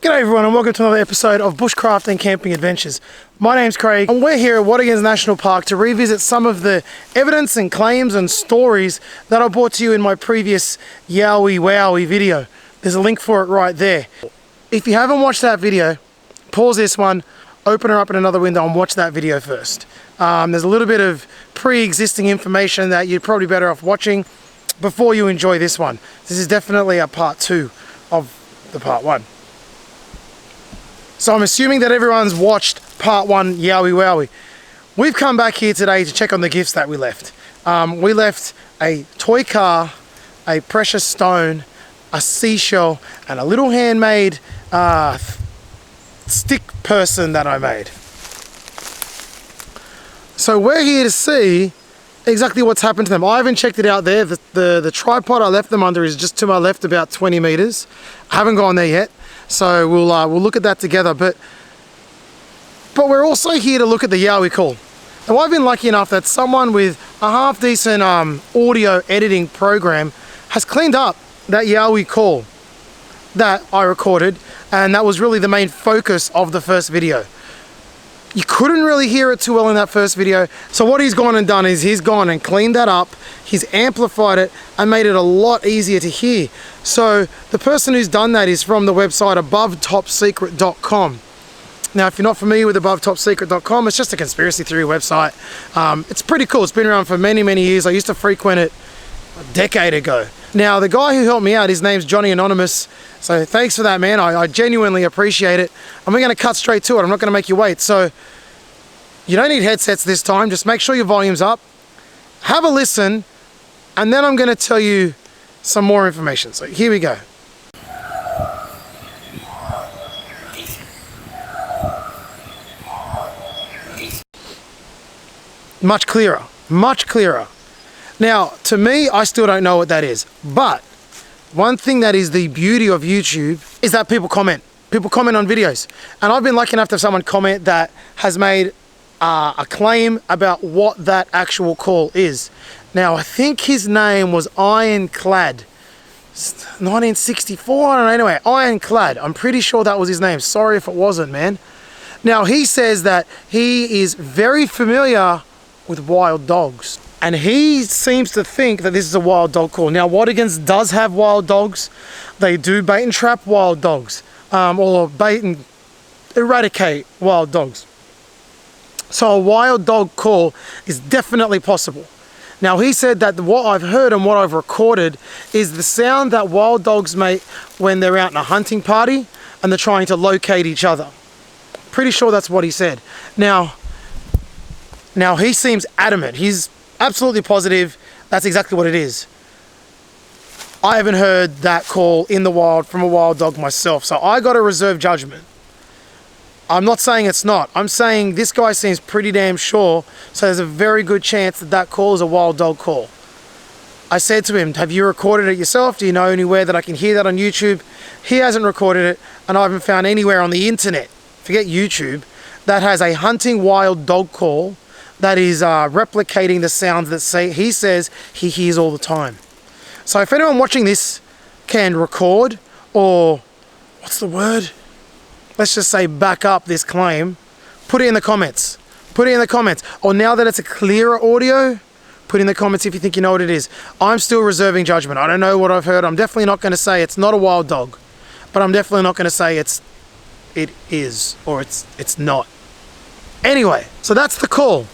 G'day everyone and welcome to another episode of Bushcraft and Camping Adventures. My name's Craig and we're here at Yowie National Park to revisit some of the evidence and claims and stories that I brought to you in my previous Yowie Wowie video. There's a link for it right there. If you haven't watched that video, pause this one, open her up in another window and watch that video first. There's a little bit of pre-existing information that you're probably better off watching before you enjoy this one. This is definitely a part 2 of the part 1. So I'm assuming that everyone's watched part 1 Yowie Wowie. We've come back here today to check on the gifts that we left. We left a toy car, a precious stone, a seashell, and a little handmade stick person that I made. So we're here to see exactly what's happened to them. I haven't checked it out there. The tripod I left them under is just to my left about 20 meters. I haven't gone there yet. So we'll look at that together, but we're also here to look at the Yowie call. Now I've been lucky enough that someone with a half decent audio editing program has cleaned up that Yowie call that I recorded, and that was really the main focus of the first video. You couldn't really hear it too well in that first video, so what he's gone and done is he's gone and cleaned that up, he's amplified it and made it a lot easier to hear. So the person who's done that is from the website abovetopsecret.com. Now if you're not familiar with abovetopsecret.com, it's just a conspiracy theory website. It's pretty cool, it's been around for many years. I used to frequent it a decade ago. Now the guy who helped me out, his name's Johnny Anonymous, so thanks for that, man. I genuinely appreciate it. And we're going to cut straight to it. I'm not going to make you wait. So you don't need headsets this time. Just make sure your volume's up. Have a listen. And then I'm going to tell you some more information. So here we go. Much clearer. Much clearer. Now, to me, I still don't know what that is. But one thing that is the beauty of YouTube is that people comment. People comment on videos. And I've been lucky enough to have someone comment that has made a claim about what that actual call is. Now, I think his name was Ironclad. 1964, I don't know. Anyway, Ironclad. I'm pretty sure that was his name. Sorry if it wasn't, man. Now, he says that he is very familiar with wild dogs. And he seems to think that this is a wild dog call. Now, Wadigans does have wild dogs. They do bait and trap wild dogs, or bait and eradicate wild dogs. So a wild dog call is definitely possible. Now, he said that what I've heard and what I've recorded is the sound that wild dogs make when they're out in a hunting party and they're trying to locate each other. Pretty sure that's what he said. Now he seems adamant. He's absolutely positive that's exactly what it is. I haven't heard that call in the wild from a wild dog myself, so I got to reserve judgment. I'm not saying it's not. I'm saying this guy seems pretty damn sure, so there's a very good chance that that call is a wild dog call. I said to him, have you recorded it yourself? Do you know anywhere that I can hear that on YouTube? He hasn't recorded it, and I haven't found anywhere on the internet, forget YouTube, that has a hunting wild dog call that is replicating the sounds that he says he hears all the time. So if anyone watching this can record, or what's the word? Let's just say back up this claim, put it in the comments. Put it in the comments. Or now that it's a clearer audio, put in the comments if you think you know what it is. I'm still reserving judgment. I don't know what I've heard. I'm definitely not going to say it's not a wild dog, but I'm definitely not going to say it is, or it's not. Anyway, so that's the call.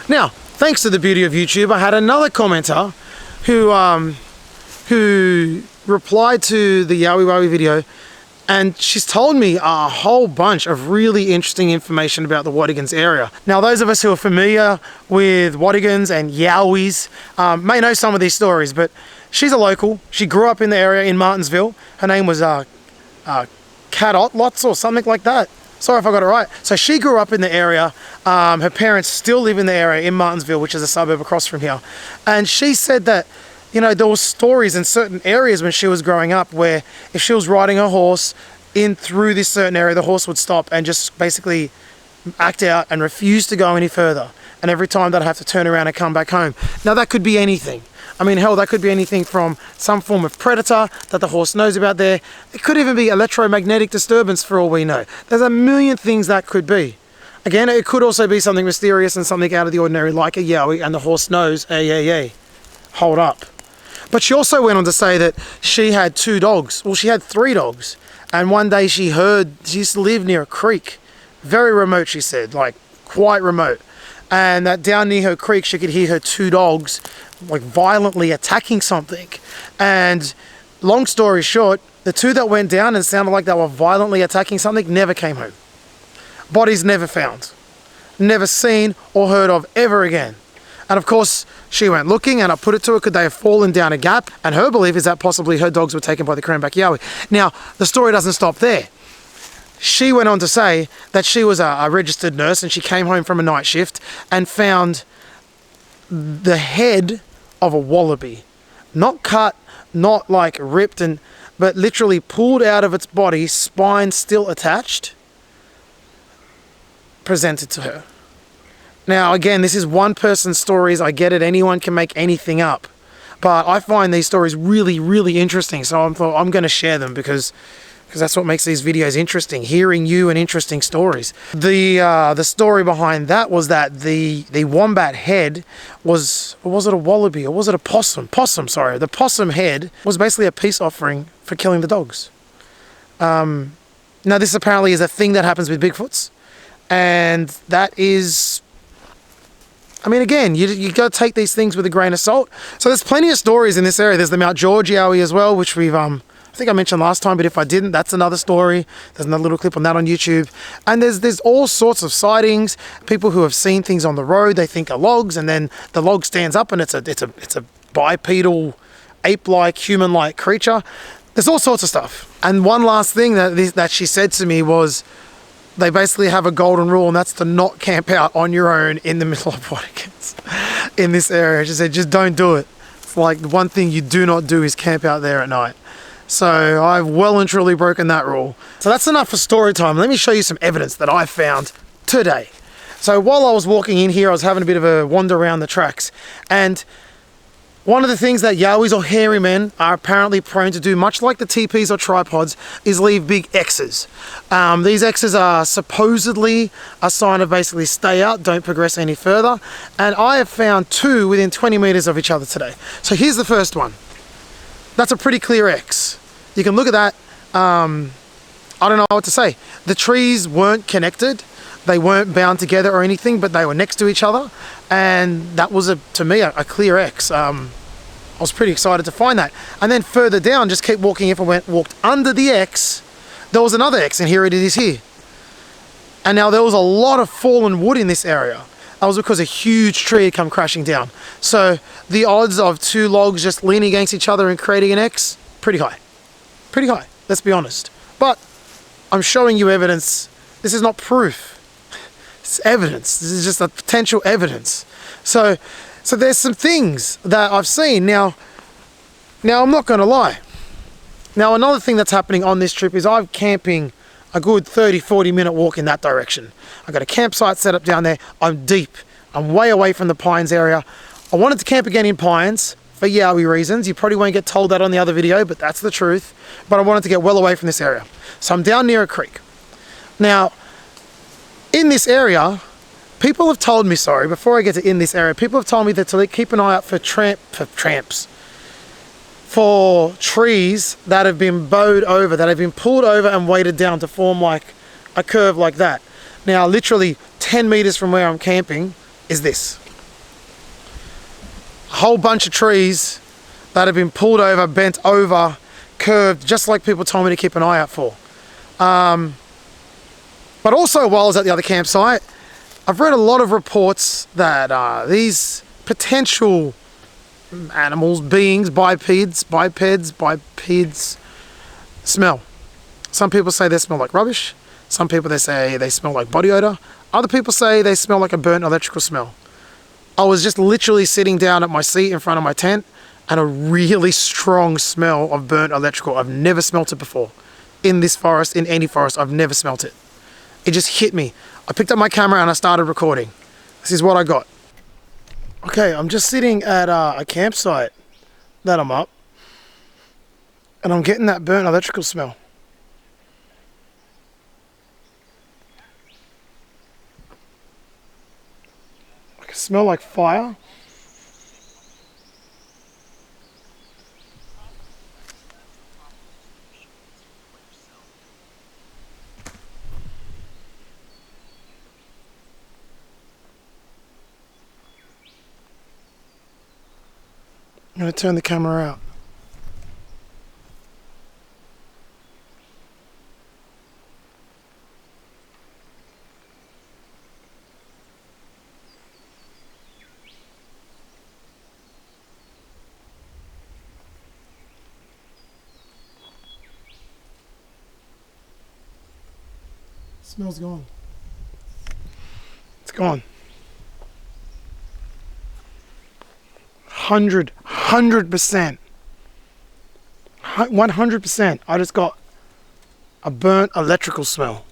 Now, thanks to the beauty of YouTube, I had another commenter who replied to the Yowie Wowie video, and she's told me a whole bunch of really interesting information about the Wadigans area. Now, those of us who are familiar with Wadigans and Yowies may know some of these stories, but she's a local. She grew up in the area in Martinsville. Her name was Cat Otlots or something like that. Sorry if I got it right. So she grew up in the area. Her parents still live in the area in Martinsville, which is a suburb across from here. And she said that, you know, there were stories in certain areas when she was growing up where if she was riding a horse in through this certain area, the horse would stop and just basically act out and refuse to go any further. and every time that I have to turn around and come back home. Now that could be anything. I mean, hell, that could be anything from some form of predator that the horse knows about there. It could even be electromagnetic disturbance for all we know. There's a million things that could be. Again, it could also be something mysterious and something out of the ordinary, like a yowie, and the horse knows, hey, hold up. But she also went on to say that she had 2 dogs. Well, she had 3 dogs. And one day she used to live near a creek. Very remote, she said, like quite remote. And that down near her creek, she could hear her 2 dogs like violently attacking something. And long story short, the 2 that went down and sounded like they were violently attacking something never came home. Bodies never found. Never seen or heard of ever again. And of course, she went looking, and I put it to her, could they have fallen down a gap? And her belief is that possibly her dogs were taken by the Cranback Yowie. Now, the story doesn't stop there. She went on to say that she was a registered nurse, and she came home from a night shift and found the head of a wallaby. Not cut, not like ripped, but literally pulled out of its body, spine still attached, presented to her. Now, again, this is one person's stories. I get it. Anyone can make anything up. But I find these stories really, really interesting. So I'm going to share them because that's what makes these videos interesting. Hearing you and interesting stories. The story behind that was that the wombat head was it a wallaby or was it a possum? Possum, sorry. The possum head was basically a peace offering for killing the dogs. Now, this apparently is a thing that happens with Bigfoots. And that is... I mean, again, you got to take these things with a grain of salt. So there's plenty of stories in this area. There's the Mount George Yowie as well, which we've, I think I mentioned last time, but if I didn't, that's another story. There's another little clip on that on YouTube. And there's all sorts of sightings. People who have seen things on the road, they think are logs, and then the log stands up and it's a bipedal, ape-like, human-like creature. There's all sorts of stuff. And one last thing that she said to me was, they basically have a golden rule, and that's to not camp out on your own in the middle of Watkins in this area. She said, just don't do it. It's like the one thing you do not do is camp out there at night. So I've well and truly broken that rule. So that's enough for story time. Let me show you some evidence that I found today. So while I was walking in here, I was having a bit of a wander around the tracks, and one of the things that Yowies or hairy men are apparently prone to do, much like the TPs or tripods, is leave big X's. These X's are supposedly a sign of basically stay out, don't progress any further. And I have found 2 within 20 meters of each other today. So here's the first one. That's a pretty clear X. You can look at that. I don't know what to say. The trees weren't connected. They weren't bound together or anything, but they were next to each other. And that was, to me, a clear X. I was pretty excited to find that. And then further down, just keep walking. If I walked under the X, there was another X, and here it is here. And now there was a lot of fallen wood in this area. That was because a huge tree had come crashing down. So the odds of 2 logs just leaning against each other and creating an X, pretty high. Pretty high, let's be honest. But I'm showing you evidence. This is not proof. It's evidence. This is just a potential evidence. So there's some things that I've seen. Now I'm not going to lie. Now another thing that's happening on this trip is I'm camping a good 30-40 minute walk in that direction. I've got a campsite set up down there. I'm deep. I'm way away from the Pines area. I wanted to camp again in Pines for Yowie reasons. You probably won't get told that on the other video, but that's the truth. But I wanted to get well away from this area. So I'm down near a creek. Now, in this area, people have told me, before I get to in this area, people have told me that to keep an eye out for for trees that have been bowed over, that have been pulled over and weighted down to form like a curve like that. Now, literally 10 meters from where I'm camping is this. A whole bunch of trees that have been pulled over, bent over, curved, just like people told me to keep an eye out for. But also, while I was at the other campsite, I've read a lot of reports that these potential animals, beings, bipeds, smell. Some people say they smell like rubbish. Some people, they say they smell like body odor. Other people say they smell like a burnt electrical smell. I was just literally sitting down at my seat in front of my tent, and a really strong smell of burnt electrical. I've never smelt it before. In this forest, in any forest, I've never smelt it. It just hit me. I picked up my camera and I started recording. This is what I got. Okay, I'm just sitting at a campsite that I'm up, and I'm getting that burnt electrical smell. I can smell like fire. I'm going to turn the camera out. Smell's gone. It's gone. 100%. 100%. I just got a burnt electrical smell.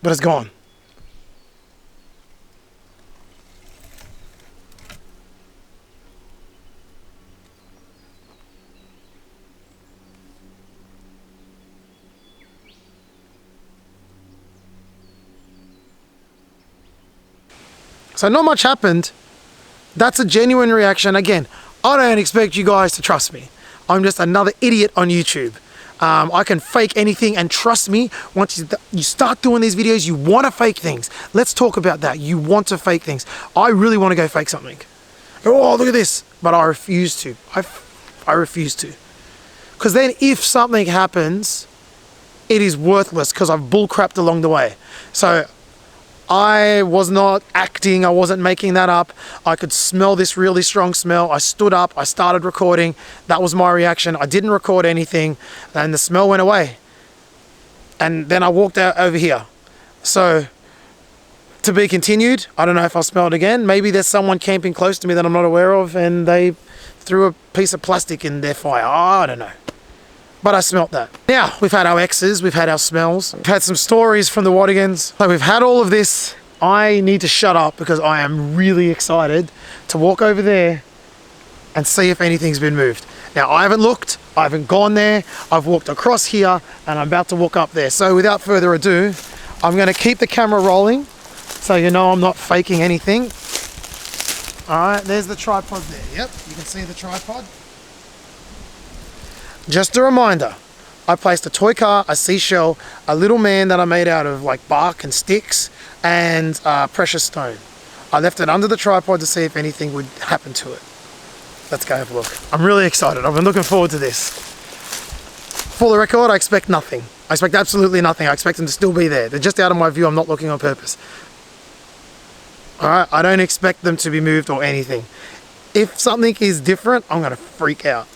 But it's gone. So not much happened. That's a genuine reaction. Again, I don't expect you guys to trust me. I'm just another idiot on YouTube. I can fake anything, and trust me, once you start doing these videos, you want to fake things. Let's talk about that. You want to fake things. I really want to go fake something. Oh, look at this. But I refuse to. I refuse to. Because then if something happens, it is worthless because I've bullcrapped along the way. So I was not acting, I wasn't making that up. I could smell this really strong smell. I stood up, I started recording. That was my reaction. I didn't record anything, and the smell went away. And then I walked out over here. So, to be continued. I don't know if I'll smell it again. Maybe there's someone camping close to me that I'm not aware of, and they threw a piece of plastic in their fire. I don't know. But I smelt that. Now, we've had our X's, we've had our smells, we've had some stories from the Wattigans. So we've had all of this. I need to shut up because I am really excited to walk over there and see if anything's been moved. Now, I haven't looked, I haven't gone there, I've walked across here, and I'm about to walk up there. So without further ado, I'm gonna keep the camera rolling so you know I'm not faking anything. All right, there's the tripod there. Yep, you can see the tripod. Just a reminder, I placed a toy car, a seashell, a little man that I made out of like bark and sticks, and precious stone. I left it under the tripod to see if anything would happen to it. Let's go have a look. I'm really excited. I've been looking forward to this. For the record, I expect nothing. I expect absolutely nothing. I expect them to still be there. They're just out of my view. I'm not looking on purpose. All right, I don't expect them to be moved or anything. If something is different, I'm gonna freak out.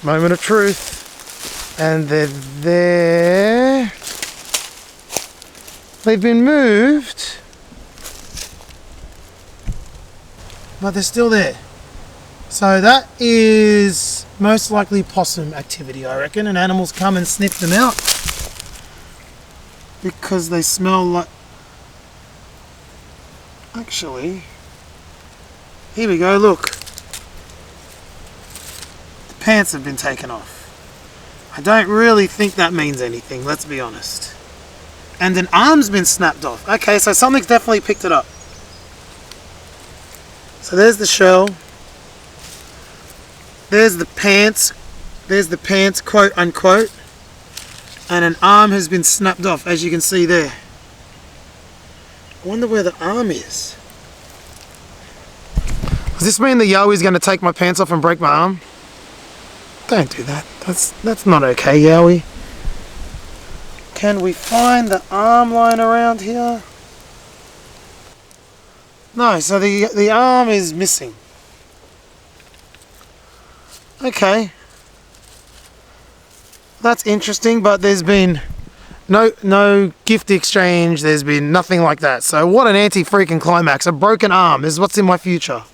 Moment of truth, and they're there. They've been moved, but they're still there. So that is most likely possum activity, I reckon, and animals come and sniff them out because they smell like... Actually, here we go, look. Pants have been taken off. I don't really think that means anything, let's be honest. And an arm's been snapped off. Okay, so something's definitely picked it up. So there's the shell. There's the pants. There's the pants, quote unquote. And an arm has been snapped off, as you can see there. I wonder where the arm is. Does this mean the Yowie's going to take my pants off and break my arm? Don't do that. That's not okay, Yowie. Can we find the arm lying around here? No, so the arm is missing. Okay. That's interesting, but there's been no gift exchange, there's been nothing like that. So what an anti-freaking climax. A broken arm is what's in my future.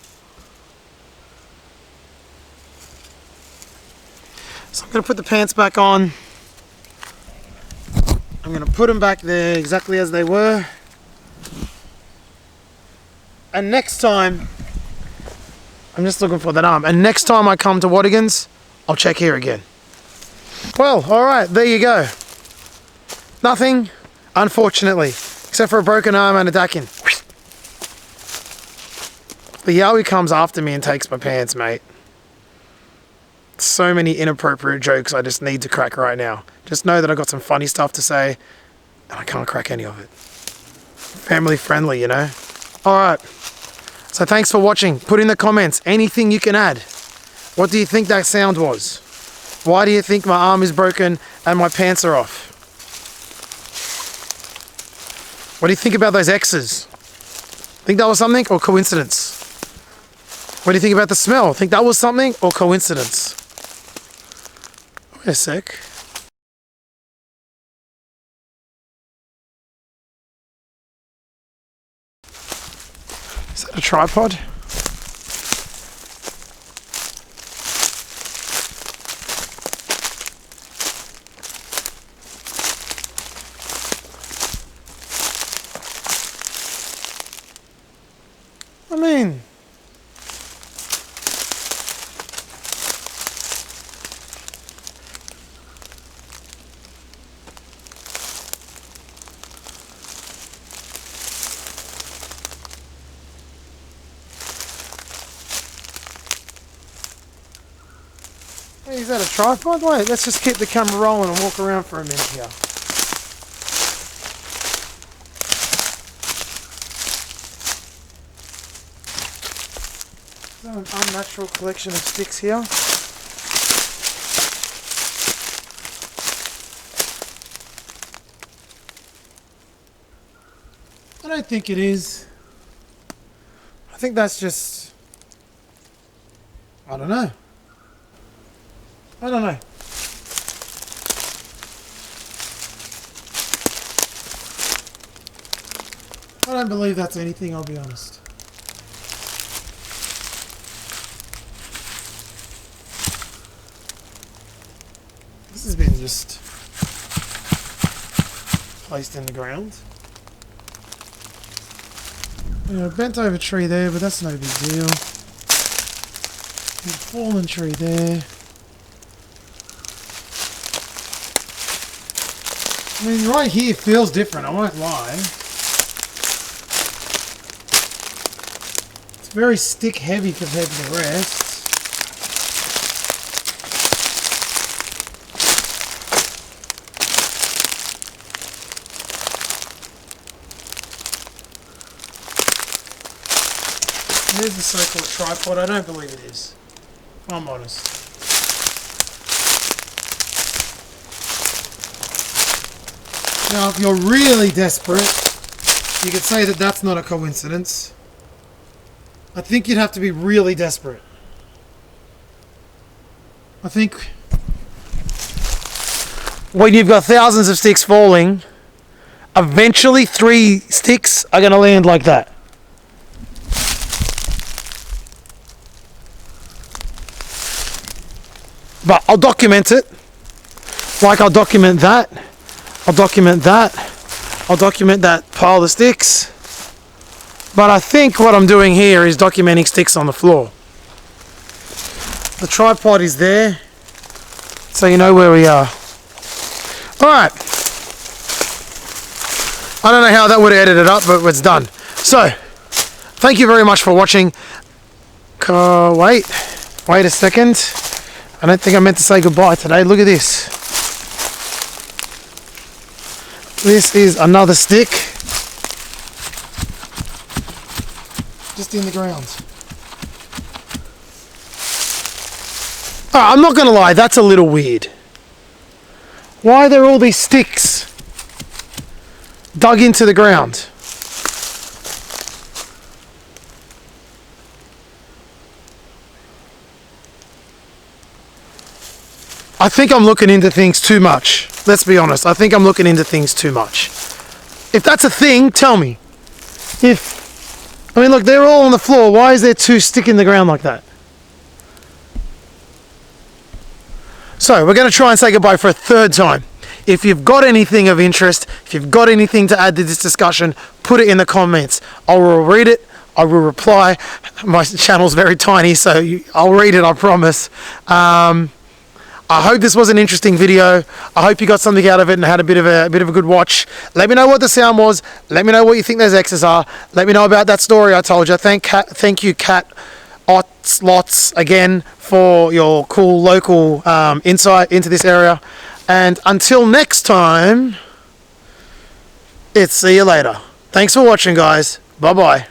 So I'm going to put the pants back on. I'm going to put them back there exactly as they were. And next time, I'm just looking for that arm. And next time I come to Wattigans, I'll check here again. Well, alright, there you go. Nothing, unfortunately, except for a broken arm and a ducking. The Yowie comes after me and takes my pants, mate. So many inappropriate jokes I just need to crack right now. Just know that I've got some funny stuff to say, and I can't crack any of it. Family friendly, you know? Alright. So thanks for watching. Put in the comments anything you can add. What do you think that sound was? Why do you think my arm is broken and my pants are off? What do you think about those X's? Think that was something or coincidence? What do you think about the smell? Think that was something or coincidence? Wait a sec. Is that a tripod? I mean, hey, is that a tripod? Wait, let's just keep the camera rolling and walk around for a minute here. Is that an unnatural collection of sticks here? I don't think it is. I think that's just... I don't know. I don't know. I don't believe that's anything, I'll be honest. This has been just placed in the ground. Bent over tree there, but that's no big deal. Fallen tree there. I mean, right here feels different, I won't lie. It's very stick heavy compared to the rest. There's the so-called tripod. I don't believe it is, if I'm honest. Now, if you're really desperate, you could say that that's not a coincidence. I think you'd have to be really desperate. I think when you've got thousands of sticks falling, eventually 3 sticks are going to land like that. But I'll document it. Like I'll document that. I'll document that. I'll document that pile of sticks. But I think what I'm doing here is documenting sticks on the floor. The tripod is there, so you know where we are. Alright. I don't know how that would have edited up, but it's done. So, thank you very much for watching. Wait a second. I don't think I meant to say goodbye today. Look at this. This is another stick. Just in the ground. I'm not going to lie, that's a little weird. Why are there all these sticks dug into the ground? I think I'm looking into things too much. Let's be honest. I think I'm looking into things too much. If that's a thing, tell me. I mean, look, they're all on the floor. Why is there 2 stick in the ground like that? So, we're going to try and say goodbye for a 3rd time. If you've got anything of interest, if you've got anything to add to this discussion, put it in the comments. I will read it, I will reply. My channel's very tiny, so I'll read it, I promise. I hope this was an interesting video. I hope you got something out of it and had a bit of a good watch. Let me know what the sound was. Let me know what you think those X's are. Let me know about that story I told you. Thank you, Cat Lots, again, for your cool local insight into this area. And until next time, it's see you later. Thanks for watching, guys. Bye-bye.